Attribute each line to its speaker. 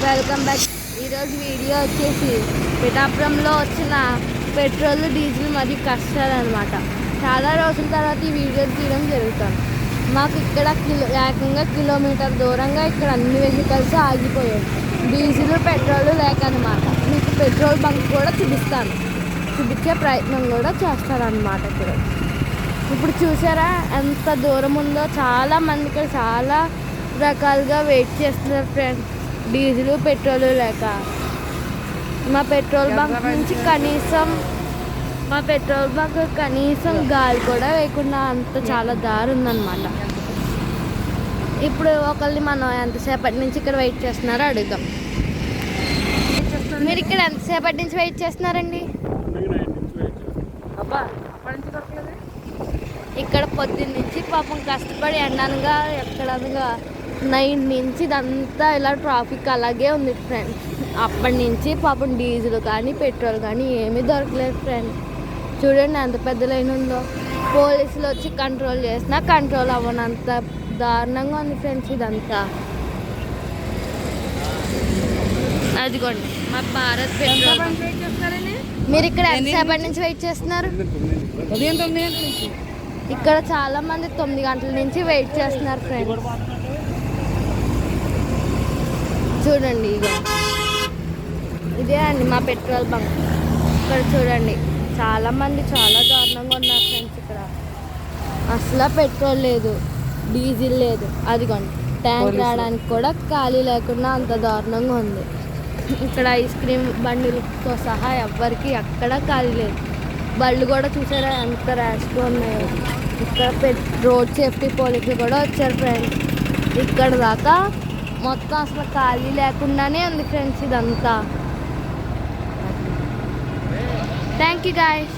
Speaker 1: Welcome back. ఈరోజు video వచ్చేసి పిఠాపురంలో వచ్చిన పెట్రోల్, డీజిల్ మరియు కష్టాలు అనమాట. చాలా రోజుల తర్వాత ఈ వీడియో తీయడం జరుగుతుంది. మాకు ఇక్కడ ఏకంగా కిలోమీటర్ దూరంగా ఇక్కడ అన్ని వెహికల్స్ ఆగిపోయాయి. డీజిల్, పెట్రోల్ లేక అనమాట. మీకు పెట్రోల్ బంక్ కూడా చూపించే ప్రయత్నం కూడా చేస్తారనమాట. ఇప్పుడు చూసారా ఎంత దూరం ఉందో. చాలా మంది ఇక్కడ చాలా రకాలుగా వెయిట్ చేస్తున్నారు ఫ్రెండ్స్, డీజిల్, పెట్రోల్ లేక. మా పెట్రోల్ బంక్ నుంచి కనీసం గాలి కూడా వేయకుండా అంత చాలా దారి ఉందన్నమాట. ఇప్పుడు ఒకరిని మనం ఎంతసేపటి నుంచి ఇక్కడ వెయిట్ చేస్తున్నారో అడుగుదాం. మీరు ఇక్కడ ఎంతసేపటి నుంచి వెయిట్ చేస్తున్నారండి? ఇక్కడ పొద్దున్న నుంచి పాపం కష్టపడి ఎండనగా ఎక్కడనగా 9 నుంచి ఇదంతా ఇలా ట్రాఫిక్ అలాగే ఉంది ఫ్రెండ్స్. అప్పటి నుంచి పాపం డీజిల్ కానీ పెట్రోల్ కానీ ఏమీ దొరకలేదు ఫ్రెండ్స్. చూడండి ఎంత పెద్ద లైన్ ఉందో. పోలీసులు వచ్చి కంట్రోల్ చేసినా కంట్రోల్ అవ్వనంత దారుణంగా ఉంది ఫ్రెండ్స్ ఇదంతా. అదిగోండి మా భారత్ పెట్రోల్. మీరు ఇక్కడ ఎంతసేపటి నుంచి వెయిట్ చేస్తున్నారు? ఇక్కడ చాలా మంది 9 గంటల నుంచి వెయిట్ చేస్తున్నారు ఫ్రెండ్స్. చూడండి ఇదే అండి మా పెట్రోల్ బంక్. ఇక్కడ చూడండి చాలా మంది చాలా దారుణంగా ఉన్నారు ఫ్రెండ్స్. ఇక్కడ అసలు పెట్రోల్ లేదు, డీజిల్ లేదు. అదిగోండి ట్యాంక్ రావడానికి కూడా ఖాళీ లేకుండా అంత దారుణంగా ఉంది. ఇక్కడ ఐస్ క్రీమ్ బండిలతో సహా ఎవ్వరికి ఎక్కడ ఖాళీ లేదు. బళ్ళు కూడా చూసారా ఎంత ర్యాష్గా ఉన్నాయో. ఇక్కడ రోడ్ సేఫ్టీ పోలీసులు కూడా వచ్చారు ఫ్రెండ్స్. ఇక్కడ దాకా మొత్తం అసలు ఖాళీ లేకుండానే ఉంది ఫ్రెండ్స్ ఇదంతా. Thank you guys.